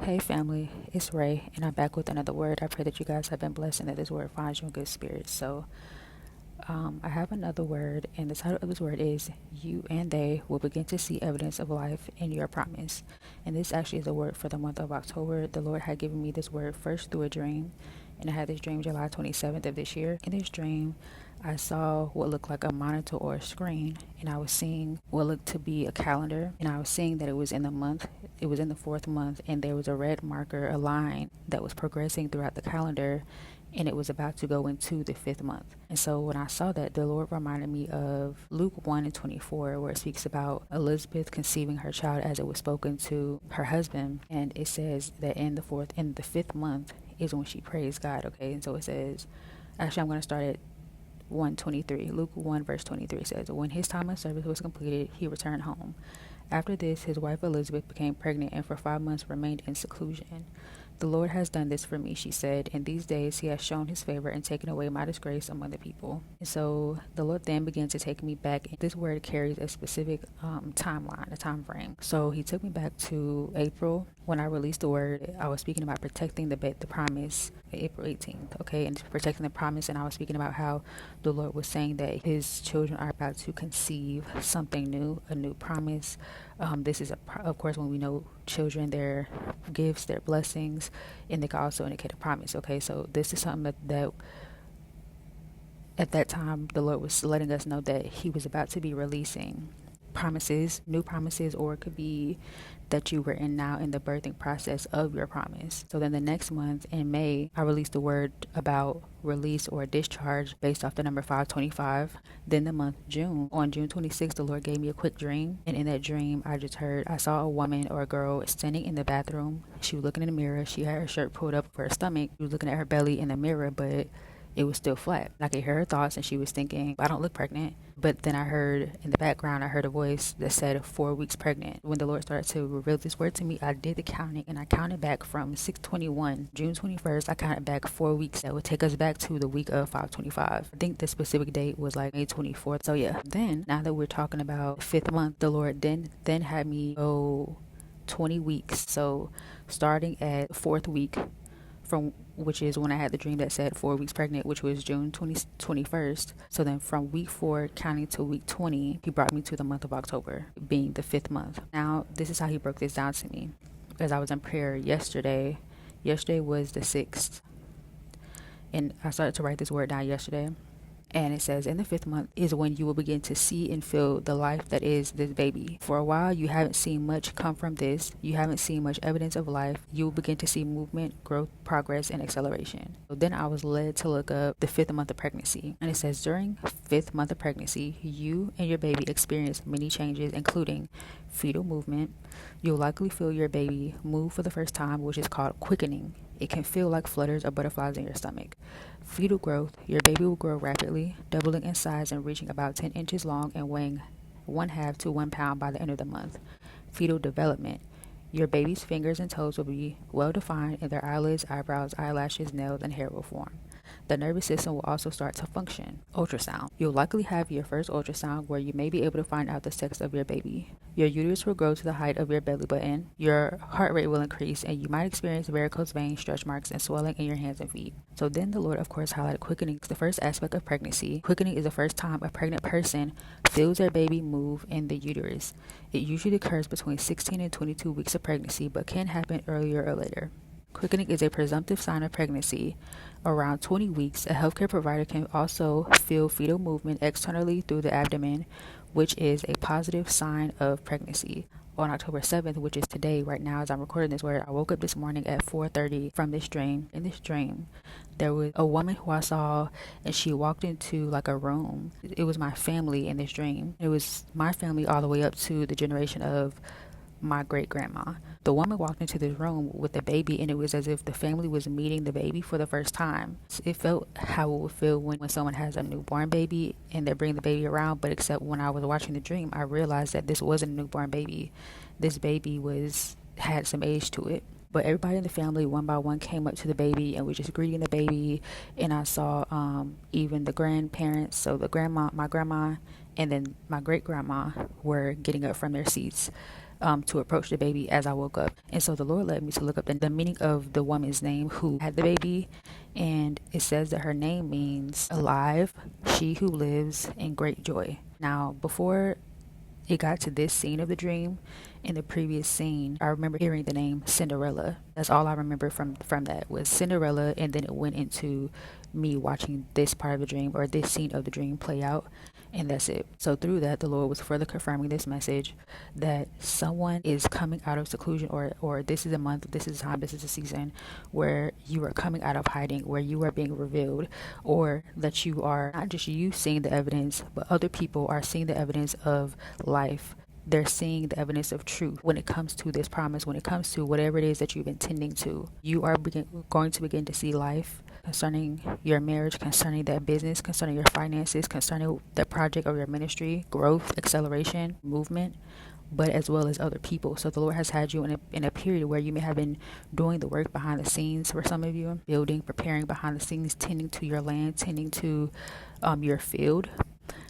Hey family, it's Ray, and I'm back with another word. I pray that you guys have been blessed and that this word finds you in good spirits. So, I have another word, and the title of this word is "You and They Will Begin to See Evidence of Life in Your Promise." And this actually is a word for the month of October. The Lord had given me this word first through a dream, and I had this dream July 27th of this year. In this dream, I saw what looked like a monitor or a screen, and I was seeing what looked to be a calendar, and I was seeing that it was in the month, it was in the 4th month, and there was a red marker, a line that was progressing throughout the calendar, and it was about to go into the 5th month. And so when I saw that, the Lord reminded me of Luke 1:24, where it speaks about Elizabeth conceiving her child as it was spoken to her husband, and it says that in the 5th month is when she praised God. Okay, and so it says, actually I'm going to start at 1:23. Luke 1 verse 23 says, when his time of service was completed, he returned home. After this, his wife Elizabeth became pregnant and for 5 months remained in seclusion. The Lord has done this for me, she said. In these days he has shown his favor and taken away my disgrace among the people. And so the Lord then began to take me back. This word carries a specific timeline, a time frame. So he took me back to April when I released the word. I was speaking about protecting the promise, April 18th, okay, and protecting the promise. And I was speaking about how the Lord was saying that his children are about to conceive something new, a new promise. This is, of course, when we know children, their gifts, their blessings, and they can also indicate a promise. Okay, so this is something that at that time the Lord was letting us know that he was about to be releasing promises, new promises, or it could be that you were now in the birthing process of your promise. So then the next month in May, I released the word about release or discharge based off the number 525. Then the month June, on June 26th, the Lord gave me a quick dream, and in that dream I saw a woman or a girl standing in the bathroom. She was looking in the mirror. She had her shirt pulled up for her stomach. She was looking at her belly in the mirror, but it was still flat. I could hear her thoughts, and she was thinking, I don't look pregnant. But then I heard in the background, I heard a voice that said 4 weeks pregnant. When the Lord started to reveal this word to me, I did the counting, and I counted back from 6/21, June 21st, I counted back 4 weeks. That would take us back to the week of 5/25. I think the specific date was like May 24th. So yeah, then now that we're talking about 5th month, the Lord then had me go 20 weeks. So starting at 4th week, which is when I had the dream that said 4 weeks pregnant, which was June 21st. So then from week 4 counting to week 20, he brought me to the month of October, being the 5th month. Now, this is how he broke this down to me. As I was in prayer yesterday was the 6th. And I started to write this word down yesterday. And it says, in the 5th month is when you will begin to see and feel the life that is this baby. For a while, you haven't seen much come from this. You haven't seen much evidence of life. You will begin to see movement, growth, progress, and acceleration. So then I was led to look up the 5th month of pregnancy. And it says, during 5th month of pregnancy, you and your baby experience many changes, including fetal movement. You'll likely feel your baby move for the first time, which is called quickening. It can feel like flutters or butterflies in your stomach. Fetal growth. Your baby will grow rapidly, doubling in size and reaching about 10 inches long and weighing 1/2 to 1 pound by the end of the month. Fetal development. Your baby's fingers and toes will be well defined, and their eyelids, eyebrows, eyelashes, nails, and hair will form. The nervous system will also start to function. Ultrasound. You'll likely have your first ultrasound where you may be able to find out the sex of your baby. Your uterus will grow to the height of your belly button. Your heart rate will increase, and you might experience varicose veins, stretch marks, and swelling in your hands and feet. So then the Lord, of course, highlighted quickening. The first aspect of pregnancy. Quickening is the first time a pregnant person feels their baby move in the uterus. It usually occurs between 16 and 22 weeks of pregnancy, but can happen earlier or later. Quickening is a presumptive sign of pregnancy. Around 20 weeks, a healthcare provider can also feel fetal movement externally through the abdomen, which is a positive sign of pregnancy. On October 7th, which is today, right now as I'm recording this word, I woke up this morning at 4:30 from this dream. In this dream, there was a woman who I saw, and she walked into like a room. It was my family in this dream. It was my family all the way up to the generation of my great-grandma. The woman walked into this room with the baby, and it was as if the family was meeting the baby for the first time. It felt how it would feel when someone has a newborn baby and they bring the baby around, but except when I was watching the dream, I realized that this wasn't a newborn baby. This baby had some age to it. But everybody in the family, one by one, came up to the baby and was just greeting the baby. And I saw even the grandparents, so my grandma, and then my great-grandma were getting up from their seats. to approach the baby as I woke up. And so the Lord led me to look up the meaning of the woman's name who had the baby. And it says that her name means alive, she who lives in great joy. Now, before it got to this scene of the dream, in the previous scene, I remember hearing the name Cinderella. That's all I remember from that was Cinderella, and then it went into me watching this part of the dream, or this scene of the dream, play out, and that's it. So through that, the Lord was further confirming this message that someone is coming out of seclusion, or this is a month, this is a time, this is a season where you are coming out of hiding, where you are being revealed, or that you are not just you seeing the evidence, but other people are seeing the evidence of life. They're seeing the evidence of truth when it comes to this promise, when it comes to whatever it is that you've been tending to. You are going to begin to see life concerning your marriage, concerning that business, concerning your finances, concerning that project or your ministry, growth, acceleration, movement, but as well as other people. So the Lord has had you in a period where you may have been doing the work behind the scenes for some of you, building, preparing behind the scenes, tending to your land, tending to your field.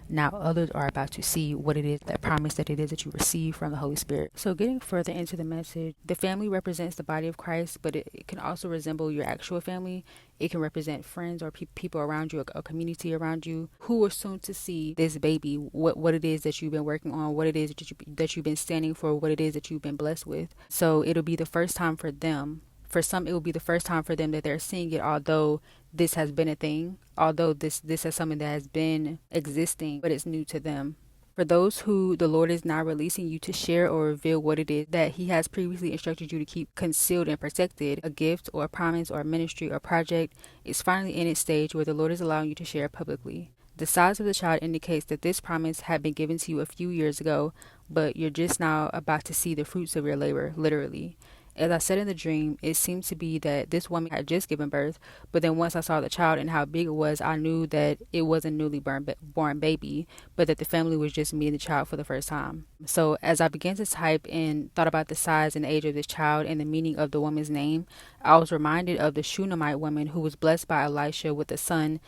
Now others are about to see what it is, that promise that it is that you receive from the Holy Spirit. So getting further into the message, the family represents the body of Christ, but it can also resemble your actual family. It can represent friends or people around you, a community around you, who are soon to see this baby, what it is that you've been working on, what it is that you've been standing for, what it is that you've been blessed with. So it'll be the first time for them. For some, it will be the first time for them that they're seeing it, although this has been a thing, although this is something that has been existing, but it's new to them. For those who the Lord is now releasing you to share or reveal what it is that He has previously instructed you to keep concealed and protected, a gift or a promise or a ministry or project is finally in its stage where the Lord is allowing you to share it publicly. The size of the child indicates that this promise had been given to you a few years ago, but you're just now about to see the fruits of your labor, literally. As I said in the dream, it seemed to be that this woman had just given birth, but then once I saw the child and how big it was, I knew that it wasn't a newly born baby, but that the family was just meeting the child for the first time. So as I began to type and thought about the size and age of this child and the meaning of the woman's name, I was reminded of the Shunammite woman who was blessed by Elisha with a son,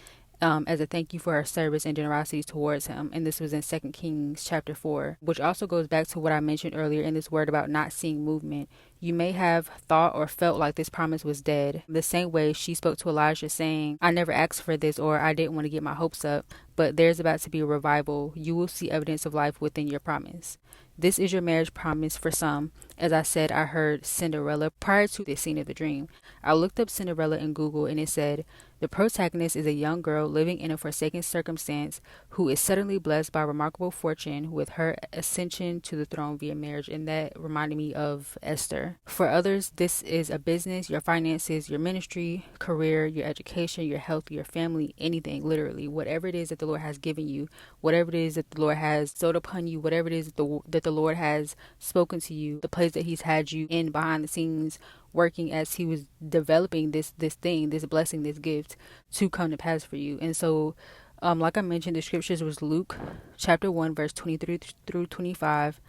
as a thank you for her service and generosity towards him. And this was in 2 Kings chapter 4, which also goes back to what I mentioned earlier in this word about not seeing movement. You may have thought or felt like this promise was dead. The same way she spoke to Elijah saying, I never asked for this, or I didn't want to get my hopes up, but there's about to be a revival. You will see evidence of life within your promise. This is your marriage promise for some. As I said, I heard Cinderella prior to this scene of the dream. I looked up Cinderella in Google and it said, the protagonist is a young girl living in a forsaken circumstance who is suddenly blessed by remarkable fortune with her ascension to the throne via marriage. And that reminded me of Esther. For others, this is a business, your finances, your ministry, career, your education, your health, your family, anything, literally. Whatever it is that the Lord has given you, whatever it is that the Lord has bestowed upon you, whatever it is that the Lord has spoken to you, the place that He's had you in behind the scenes, working as He was developing this thing, this blessing, this gift to come to pass for you. And so like I mentioned, the scriptures was Luke chapter 1 verse 23 through 25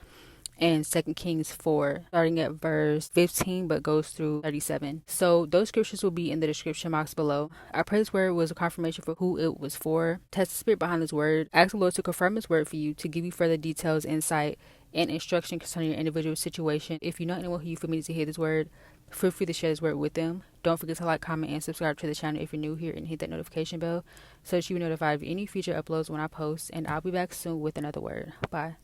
and 2 Kings 4 starting at verse 15 but goes through 37. So those scriptures will be in the description box below. I pray this word was a confirmation for who it was for. Test the spirit behind this word. Ask the Lord to confirm His word for you, to give you further details, insight, and instruction concerning your individual situation. If you know anyone who you feel needs to hear this word, feel free to share this word with them. Don't forget to like, comment, and subscribe to the channel if you're new here, and hit that notification bell so that you will be notified of any future uploads when I post. And I'll be back soon with another word. Bye.